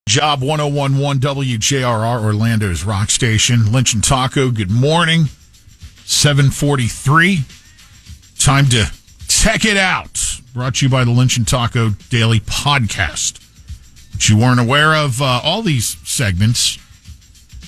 Job 101.1 WJRR, Orlando's rock station. Lynch and Taco, good morning. 7:43. Time to check it out. Brought to you by the Lynch and Taco Daily Podcast. If you weren't aware of all these segments,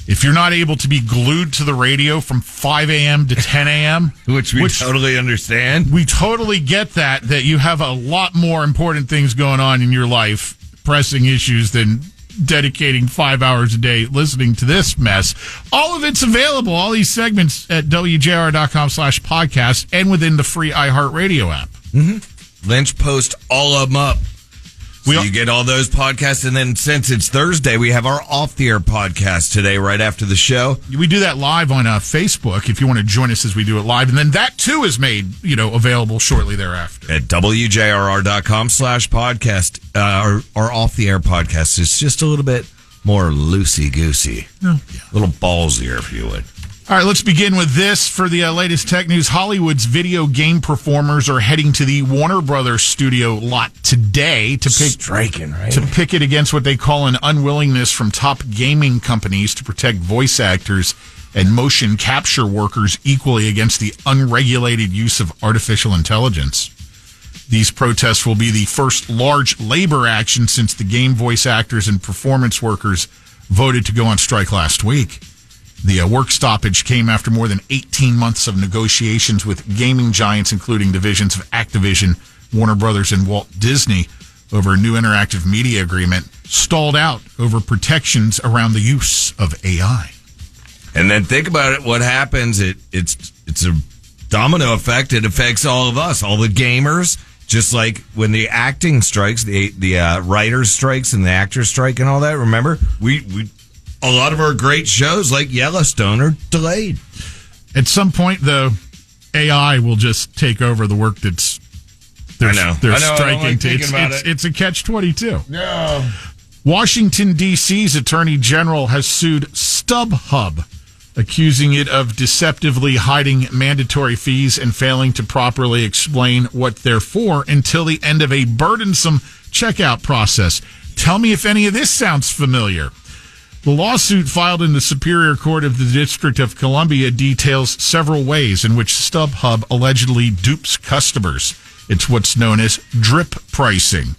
if you're not able to be glued to the radio from 5 a.m. to 10 a.m., which we totally understand. We totally get that you have a lot more important things going on in your life, pressing issues, than dedicating 5 hours a day listening to this mess. All of it's available, all these segments, at WJR.com/podcast and within the free iHeartRadio app. Mm-hmm. Lynch posts all of them up. So you get all those podcasts, and then since it's Thursday, we have our off-the-air podcast today right after the show. We do that live on Facebook if you want to join us as we do it live, and then that too is made available shortly thereafter. At WJRR.com/podcast. Our off-the-air podcast is just a little bit more loosey-goosey. Oh, yeah. A little ballsier, if you would. All right, let's begin with this. For the latest tech news, Hollywood's video game performers are heading to the Warner Brothers studio lot today to pick it against what they call an unwillingness from top gaming companies to protect voice actors and motion capture workers equally against the unregulated use of artificial intelligence. These protests will be the first large labor action since the game voice actors and performance workers voted to go on strike last week. The work stoppage came after more than 18 months of negotiations with gaming giants, including divisions of Activision, Warner Brothers, and Walt Disney, over a new interactive media agreement, stalled out over protections around the use of AI. And then think about it, what happens, it's a domino effect. It affects all of us, all the gamers, just like when the acting strikes, the writers strikes and the actors strike and all that. Remember, we a lot of our great shows like Yellowstone are delayed. At some point, though, AI will just take over the work they're striking. It's a catch-22. No. Washington, D.C.'s Attorney General has sued StubHub, accusing it of deceptively hiding mandatory fees and failing to properly explain what they're for until the end of a burdensome checkout process. Tell me if any of this sounds familiar. The lawsuit filed in the Superior Court of the District of Columbia details several ways in which StubHub allegedly dupes customers. It's what's known as drip pricing.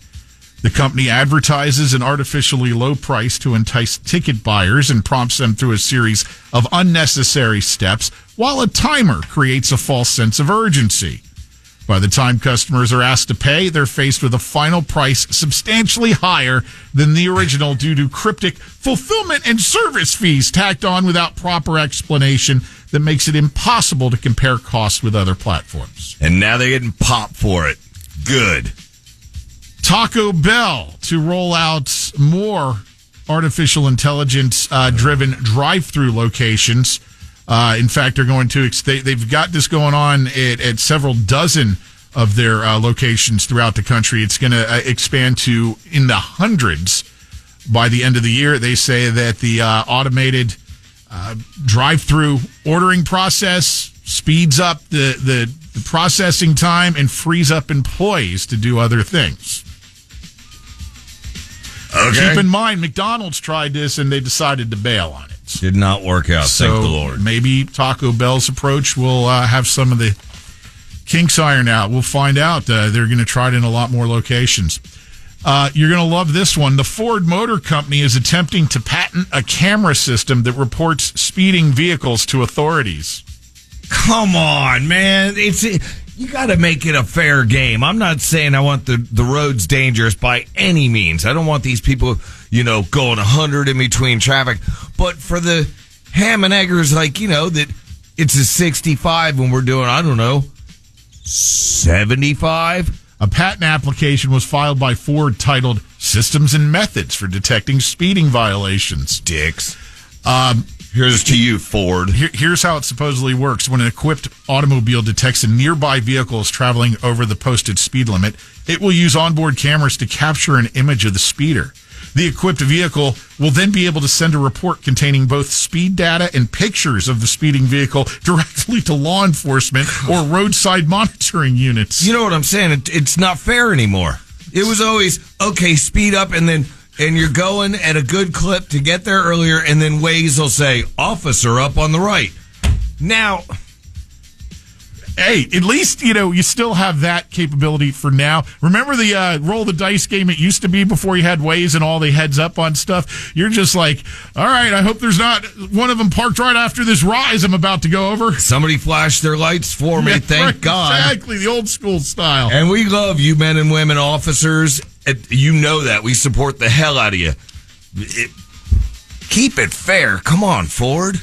The company advertises an artificially low price to entice ticket buyers and prompts them through a series of unnecessary steps, while a timer creates a false sense of urgency. By the time customers are asked to pay, they're faced with a final price substantially higher than the original due to cryptic fulfillment and service fees tacked on without proper explanation that makes it impossible to compare costs with other platforms. And now they're getting popped for it. Good. Taco Bell to roll out more artificial intelligence driven drive-through locations. In fact, they're going to they've got this going on at several dozen of their locations throughout the country. It's going to expand to in the hundreds by the end of the year. They say that the automated drive-through ordering process speeds up the processing time and frees up employees to do other things. Okay. Keep in mind, McDonald's tried this and they decided to bail on it. Did not work out, thank the Lord. Maybe Taco Bell's approach will have some of the kinks ironed out. We'll find out. They're going to try it in a lot more locations. You're going to love this one. The Ford Motor Company is attempting to patent a camera system that reports speeding vehicles to authorities. Come on, man. You got to make it a fair game. I'm not saying I want the roads dangerous by any means. I don't want these people, going 100 in between traffic. But for the ham and eggers, that it's a 65 when we're doing, 75? A patent application was filed by Ford titled Systems and Methods for Detecting Speeding Violations. Dicks. Here's to you, Ford. Here's how it supposedly works. When an equipped automobile detects a nearby vehicle is traveling over the posted speed limit, it will use onboard cameras to capture an image of the speeder. The equipped vehicle will then be able to send a report containing both speed data and pictures of the speeding vehicle directly to law enforcement or roadside monitoring units. You know what I'm saying? It's not fair anymore. It was always, okay, speed up and then and you're going at a good clip to get there earlier, and then Waze will say, officer up on the right. Now, hey, at least, you still have that capability for now. Remember the roll the dice game it used to be before you had Waze and all the heads up on stuff? You're just like, all right, I hope there's not one of them parked right after this rise I'm about to go over. Somebody flashed their lights for me, thank God. Exactly, the old school style. And we love you men and women officers. You know that. We support the hell out of you. Keep it fair. Come on, Ford.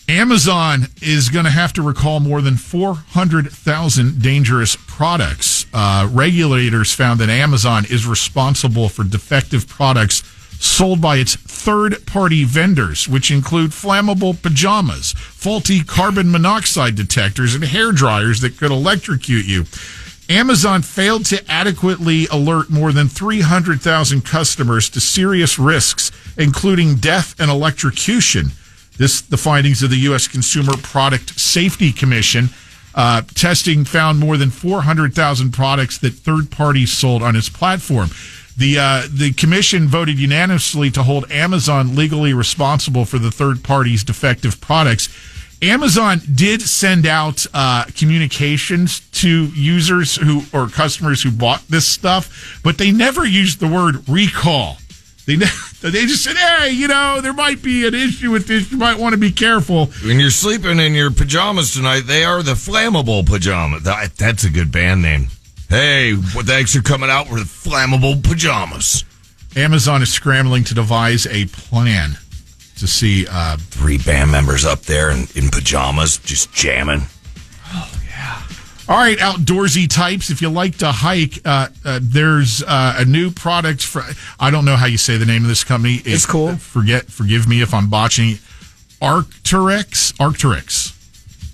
Amazon is going to have to recall more than 400,000 dangerous products. Regulators found that Amazon is responsible for defective products sold by its third-party vendors, which include flammable pajamas, faulty carbon monoxide detectors, and hair dryers that could electrocute you. Amazon failed to adequately alert more than 300,000 customers to serious risks, including death and electrocution. The findings of the U.S. Consumer Product Safety Commission testing found more than 400,000 products that third parties sold on its platform. The commission voted unanimously to hold Amazon legally responsible for the third party's defective products. Amazon did send out communications to users or customers who bought this stuff, but they never used the word recall. They just said, hey, there might be an issue with this. You might want to be careful. When you're sleeping in your pajamas tonight, they are the flammable pajamas. That's a good band name. Hey, thanks for coming out with flammable pajamas. Amazon is scrambling to devise a plan to see 3 band members up there in pajamas just jamming. Oh, yeah. All right, outdoorsy types, if you like to hike, there's a new product. I don't know how you say the name of this company. It's cool. Forgive me if I'm botching it. Arc'teryx.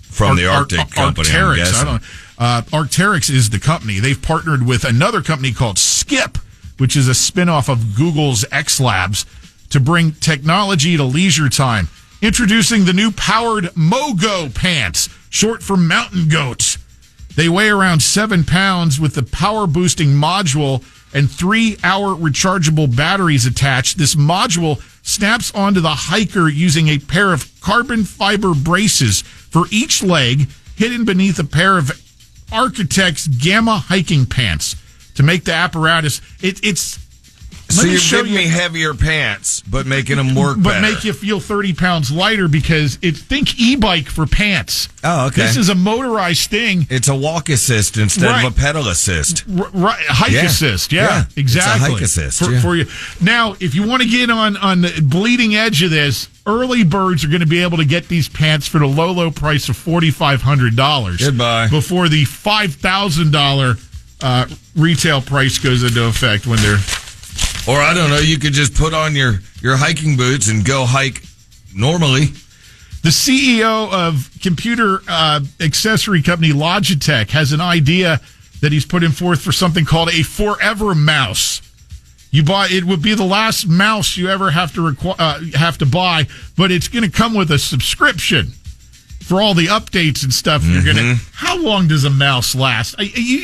From the Arctic company, Arc'teryx. I'm guessing. Arc'teryx is the company. They've partnered with another company called Skip, which is a spinoff of Google's X Labs, to bring technology to leisure time. Introducing the new powered Mogo pants, short for mountain goats. They weigh around 7 pounds with the power boosting module and 3-hour rechargeable batteries attached. This module snaps onto the hiker using a pair of carbon fiber braces for each leg, hidden beneath a pair of Architect's Gamma hiking pants to make the apparatus. So you're giving me heavier pants, but making them work better. But make you feel 30 pounds lighter because think e-bike for pants. Oh, okay. This is a motorized thing. It's a walk assist instead of a pedal assist. Right, hike assist. Yeah, exactly. It's a hike assist for you. Now, if you want to get on the bleeding edge of this, early birds are going to be able to get these pants for the low price of $4,500. Goodbye. Before the $5,000 retail price goes into effect when they're. Or, I don't know, you could just put on your hiking boots and go hike normally. The CEO of computer accessory company Logitech has an idea that he's putting forth for something called a forever mouse. It would be the last mouse you ever have to buy, but it's going to come with a subscription for all the updates and stuff. You're going to. How long does a mouse last?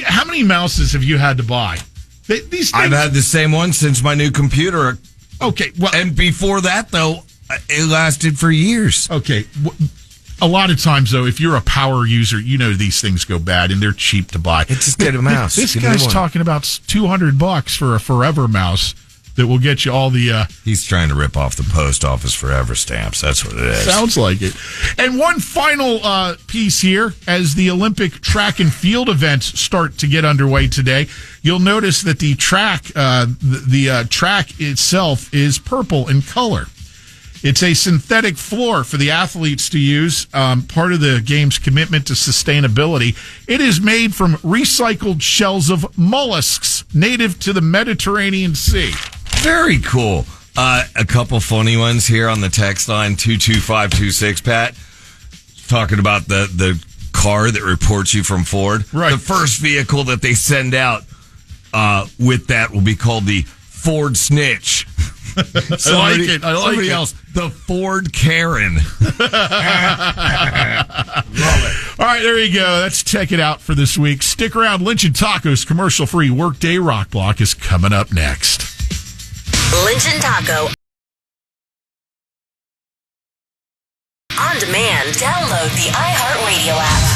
How many mouses have you had to buy? These things, I've had the same one since my new computer. Okay, well, and before that, though, it lasted for years. Okay, a lot of times, though, if you're a power user, these things go bad and they're cheap to buy. It's just get a mouse. This guy's talking about $200 for a forever mouse that will get you all the. He's trying to rip off the post office forever stamps. That's what it is. Sounds like it. And one final piece here, as the Olympic track and field events start to get underway today, you'll notice that the track, the track itself is purple in color. It's a synthetic floor for the athletes to use, part of the game's commitment to sustainability. It is made from recycled shells of mollusks native to the Mediterranean Sea. Very cool. A couple funny ones here on the text line 22526, Pat. Talking about the car that reports you from Ford. Right. The first vehicle that they send out with that will be called the Ford Snitch. Somebody else, the Ford Karen. Love it. All right, there you go. Let's check it out for this week. Stick around. Lynch and Tacos commercial-free Workday Rock Block is coming up next. Lynch and Taco. On demand, download the iHeartRadio app.